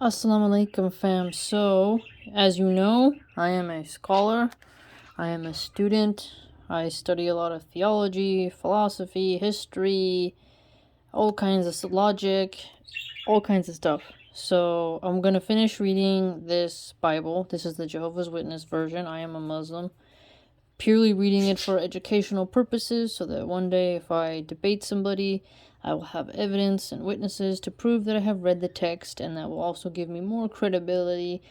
Assalamu alaikum, fam. So, as you know, I am a scholar, I am a student, I study a lot of theology, philosophy, history, all kinds of logic, all kinds of stuff. So, I'm gonna finish reading this Bible. This is the Jehovah's Witness version. I am a Muslim. Purely reading it for educational purposes, so that one day if I debate somebody, I will have evidence and witnesses to prove that I have read the text, and that will also give me more credibility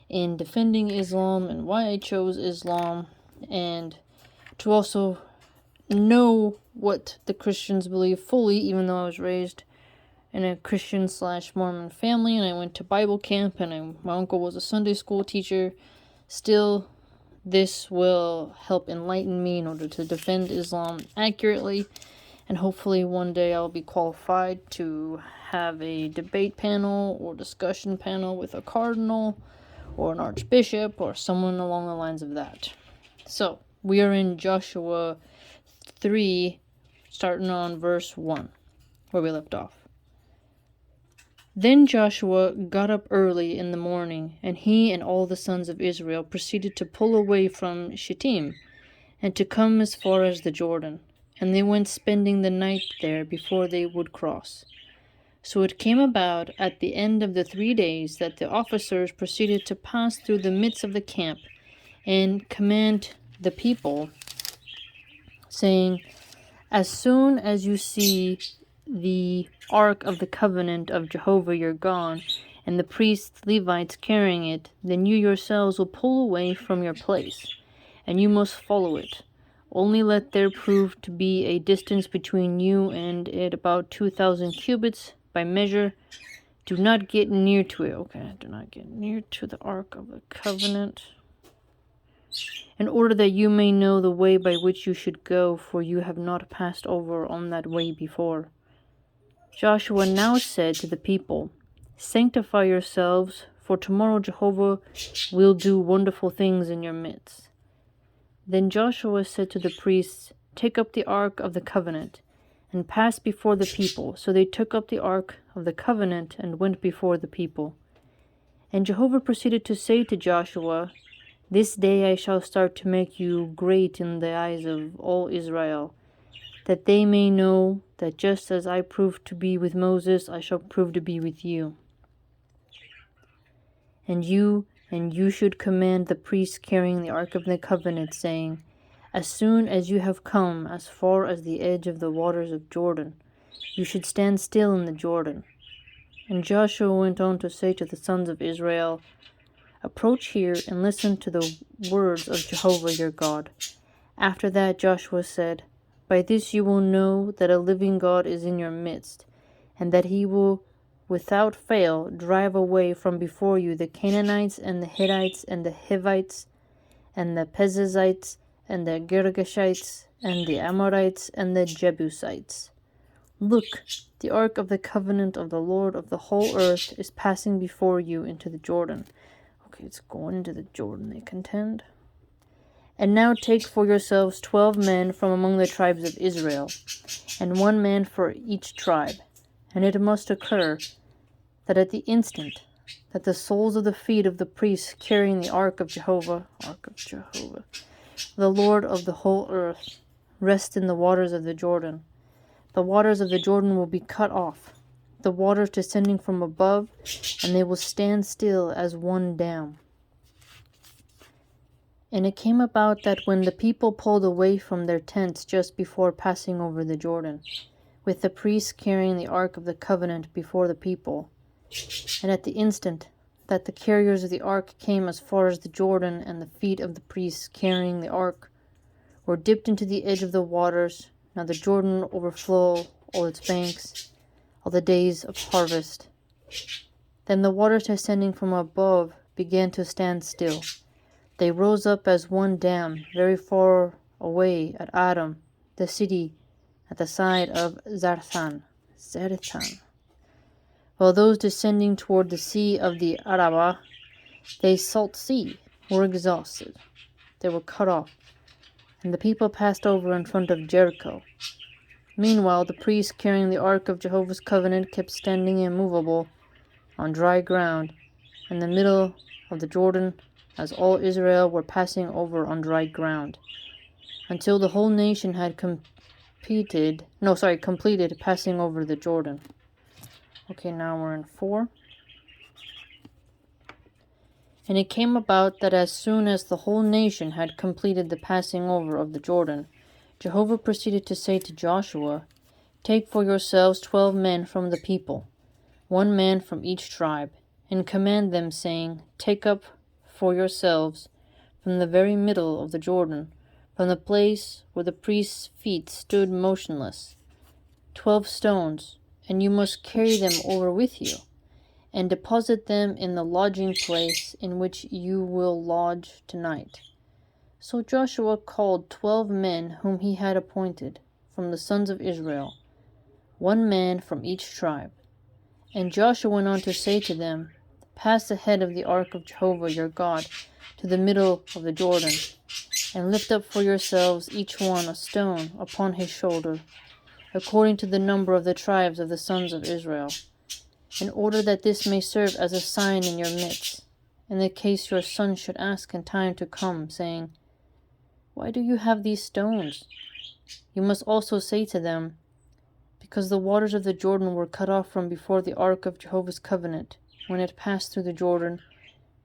in defending Islam and why I chose Islam, and to also know what the Christians believe fully, even though I was raised in a Christian/Mormon family and I went to Bible camp and my uncle was a Sunday school teacher. Still, this will help enlighten me in order to defend Islam accurately, and hopefully one day I'll be qualified to have a debate panel or discussion panel with a cardinal or an archbishop or someone along the lines of that. So, we are in Joshua 3, starting on verse 1, where we left off. Then Joshua got up early in the morning, and he and all the sons of Israel proceeded to pull away from Shittim, and to come as far as the Jordan. And they went spending the night there before they would cross. So it came about at the end of the 3 days that the officers proceeded to pass through the midst of the camp, and command the people, saying, As soon as you see the ark of the covenant of Jehovah your God, and the priests Levites carrying it, then you yourselves will pull away from your place, and you must follow it. Only let there prove to be a distance between you and it about 2,000 cubits by measure. Do not get near to it. Okay, do not get near to the ark of the covenant, in order that you may know the way by which you should go, for you have not passed over on that way before. Joshua now said to the people, Sanctify yourselves, for tomorrow Jehovah will do wonderful things in your midst. Then Joshua said to the priests, Take up the ark of the covenant, and pass before the people. So they took up the ark of the covenant, and went before the people. And Jehovah proceeded to say to Joshua, This day I shall start to make you great in the eyes of all Israel, that they may know that just as I proved to be with Moses, I shall prove to be with you. And you should command the priests carrying the ark of the covenant, saying, As soon as you have come as far as the edge of the waters of Jordan, you should stand still in the Jordan. And Joshua went on to say to the sons of Israel, Approach here and listen to the words of Jehovah your God. After that Joshua said, By this you will know that a living God is in your midst, and that he will without fail drive away from before you the Canaanites and the Hittites and the Hivites and the Perizzites and the Girgashites and the Amorites and the Jebusites. Look, the ark of the covenant of the Lord of the whole earth is passing before you into the Jordan. Okay, it's going into the Jordan, they contend. And now take for yourselves 12 men from among the tribes of Israel, and 1 man for each tribe. And it must occur that at the instant that the soles of the feet of the priests carrying the ark of Jehovah, the Lord of the whole earth, rest in the waters of the Jordan, the waters of the Jordan will be cut off, the waters descending from above, and they will stand still as one dam. And it came about that when the people pulled away from their tents just before passing over the Jordan, with the priests carrying the ark of the covenant before the people, and at the instant that the carriers of the ark came as far as the Jordan, and the feet of the priests carrying the ark were dipped into the edge of the waters, now the Jordan overflow all its banks, all the days of harvest. Then the waters descending from above began to stand still. They rose up as one dam very far away at Adam, the city at the side of Zarethan, while those descending toward the sea of the Arabah, the salt sea, were exhausted. They were cut off, and the people passed over in front of Jericho. Meanwhile, the priests carrying the ark of Jehovah's covenant kept standing immovable on dry ground, in the middle of the Jordan, as all Israel were passing over on dry ground, until the whole nation had completed passing over the Jordan. Okay, now we're in 4. And it came about that as soon as the whole nation had completed the passing over of the Jordan, Jehovah proceeded to say to Joshua, "Take for yourselves 12 men from the people, 1 man from each tribe, and command them, saying, Take up for yourselves from the very middle of the Jordan, from the place where the priest's feet stood motionless, 12 stones, and you must carry them over with you, and deposit them in the lodging place in which you will lodge tonight." So Joshua called 12 men whom he had appointed from the sons of Israel, 1 man from each tribe. And Joshua went on to say to them, "Pass ahead of the ark of Jehovah your God to the middle of the Jordan, and lift up for yourselves each one a stone upon his shoulder, according to the number of the tribes of the sons of Israel, in order that this may serve as a sign in your midst, in the case your son should ask in time to come, saying, Why do you have these stones? You must also say to them, Because the waters of the Jordan were cut off from before the ark of Jehovah's covenant, when it passed through the Jordan,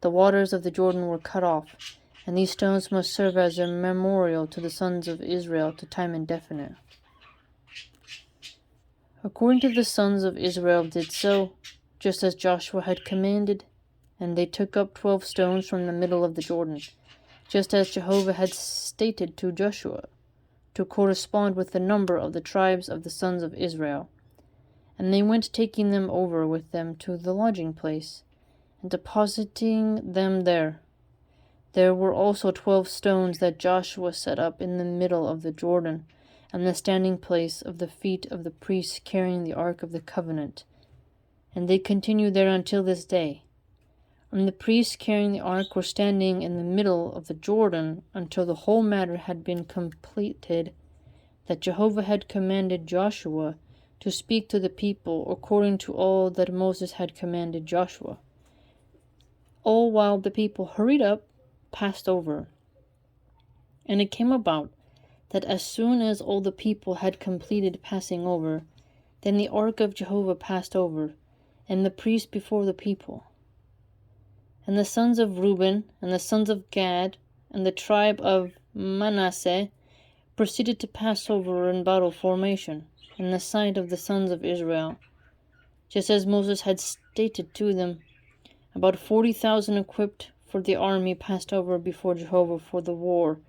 the waters of the Jordan were cut off, and these stones must serve as a memorial to the sons of Israel to time indefinite." According to the sons of Israel did so, just as Joshua had commanded, and they took up 12 stones from the middle of the Jordan, just as Jehovah had stated to Joshua, to correspond with the number of the tribes of the sons of Israel. And they went, taking them over with them to the lodging place, and depositing them there. There were also 12 stones that Joshua set up in the middle of the Jordan, and the standing place of the feet of the priests carrying the ark of the covenant. And they continue there until this day. And the priests carrying the ark were standing in the middle of the Jordan until the whole matter had been completed, that Jehovah had commanded Joshua to speak to the people according to all that Moses had commanded Joshua. All while the people hurried up, passed over. And it came about that as soon as all the people had completed passing over, then the ark of Jehovah passed over, and the priests before the people. And the sons of Reuben, and the sons of Gad, and the tribe of Manasseh proceeded to pass over in battle formation, in the sight of the sons of Israel, just as Moses had stated to them. About 40,000 equipped for the army passed over before Jehovah for the war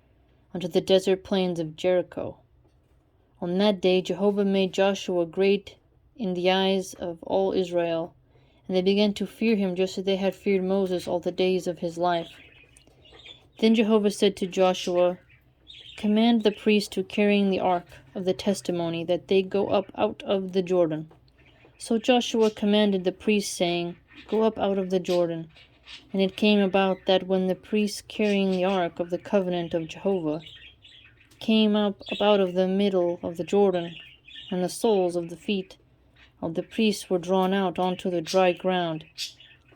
unto the desert plains of Jericho. On that day Jehovah made Joshua great in the eyes of all Israel, and they began to fear him just as they had feared Moses all the days of his life. Then Jehovah said to Joshua, "Command the priests to carrying the ark of the testimony that they go up out of the Jordan." So Joshua commanded the priests, saying, "Go up out of the Jordan." And it came about that when the priests carrying the ark of the covenant of Jehovah came up out of the middle of the Jordan, and the soles of the feet of the priests were drawn out onto the dry ground,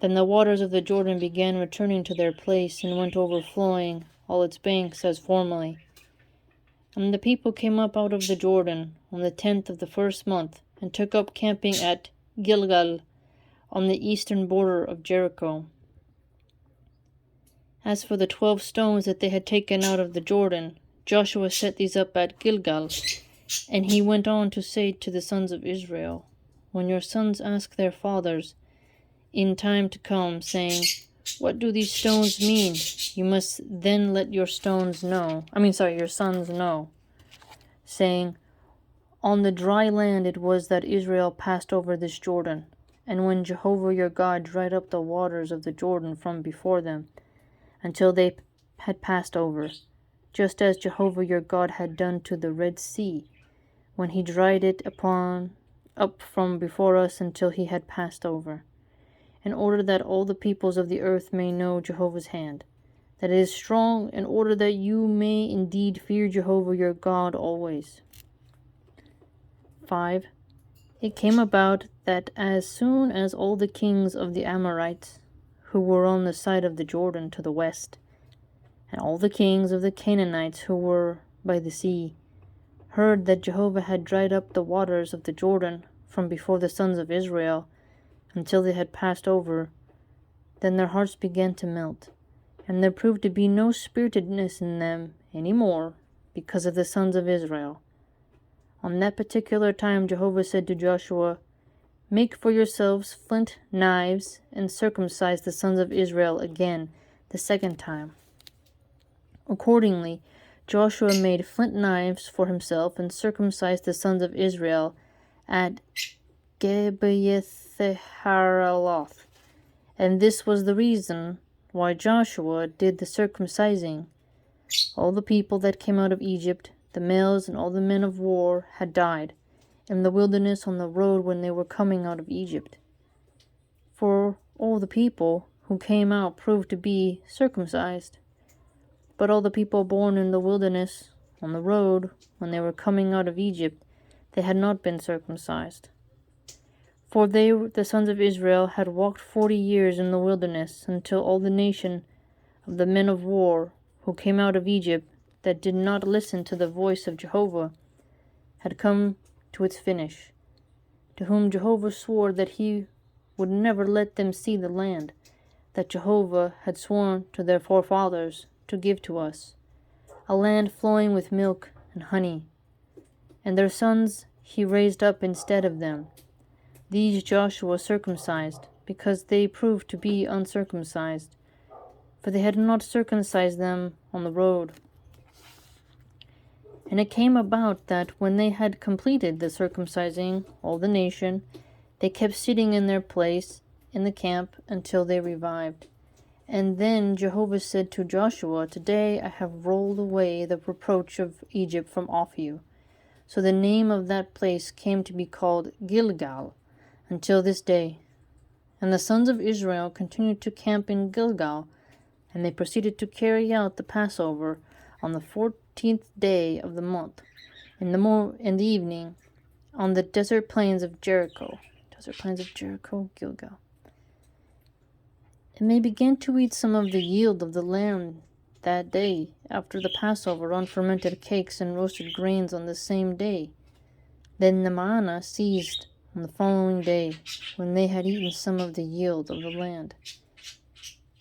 then the waters of the Jordan began returning to their place, and went overflowing all its banks as formerly. And the people came up out of the Jordan on the 10th of the first month, and took up camping at Gilgal, on the eastern border of Jericho. As for the 12 stones that they had taken out of the Jordan, Joshua set these up at Gilgal. And he went on to say to the sons of Israel, "When your sons ask their fathers in time to come, saying, What do these stones mean? You must then let your sons know, saying, On the dry land it was that Israel passed over this Jordan, and when Jehovah your God dried up the waters of the Jordan from before them, until they had passed over, just as Jehovah your God had done to the Red Sea, when he dried it up from before us until he had passed over, in order that all the peoples of the earth may know Jehovah's hand, that it is strong, in order that you may indeed fear Jehovah your God always." 5. It came about that as soon as all the kings of the Amorites, who were on the side of the Jordan to the west, and all the kings of the Canaanites who were by the sea, heard that Jehovah had dried up the waters of the Jordan from before the sons of Israel until they had passed over, then their hearts began to melt, and there proved to be no spiritedness in them any more because of the sons of Israel. On that particular time Jehovah said to Joshua, "Make for yourselves flint knives, and circumcise the sons of Israel again the second time." Accordingly, Joshua made flint knives for himself and circumcised the sons of Israel at Gibeath-haaraloth. And this was the reason why Joshua did the circumcising. All the people that came out of Egypt, the males and all the men of war, had died in the wilderness on the road when they were coming out of Egypt. For all the people who came out proved to be circumcised. But all the people born in the wilderness on the road when they were coming out of Egypt, they had not been circumcised. For they, the sons of Israel, had walked 40 years in the wilderness until all the nation of the men of war who came out of Egypt that did not listen to the voice of Jehovah had come to its finish, to whom Jehovah swore that he would never let them see the land that Jehovah had sworn to their forefathers to give to us, a land flowing with milk and honey. And their sons he raised up instead of them. These Joshua circumcised, because they proved to be uncircumcised, for they had not circumcised them on the road. And it came about that when they had completed the circumcising all the nation, they kept sitting in their place in the camp until they revived. And then Jehovah said to Joshua, "Today I have rolled away the reproach of Egypt from off you." So the name of that place came to be called Gilgal until this day. And the sons of Israel continued to camp in Gilgal, and they proceeded to carry out the Passover on the 14th day of the month, in the evening, on the desert plains of Jericho. Gilgal. And they began to eat some of the yield of the land that day, after the Passover, unfermented cakes and roasted grains on the same day. Then the manna ceased on the following day, when they had eaten some of the yield of the land.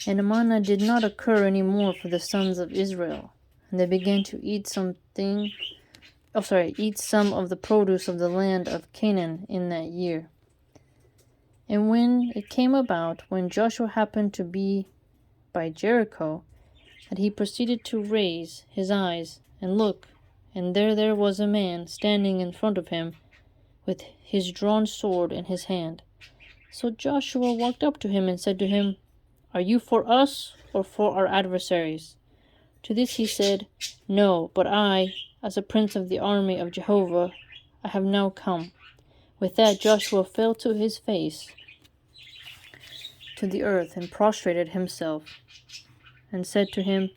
And the manna did not occur any more for the sons of Israel, and they began to eat some of the produce of the land of Canaan in that year. And when it came about, when Joshua happened to be by Jericho, that he proceeded to raise his eyes and look, and there was a man standing in front of him, with his drawn sword in his hand. So Joshua walked up to him and said to him, "Are you for us or for our adversaries?" To this he said, "No, but I, as a prince of the army of Jehovah, I have now come." With that Joshua fell to his face to the earth and prostrated himself, and said to him,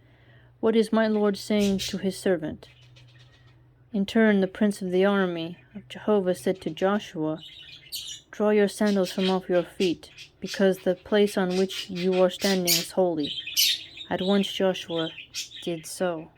"What is my Lord saying to his servant?" In turn the prince of the army of Jehovah said to Joshua, "Draw your sandals from off your feet, because the place on which you are standing is holy." At once Joshua did so.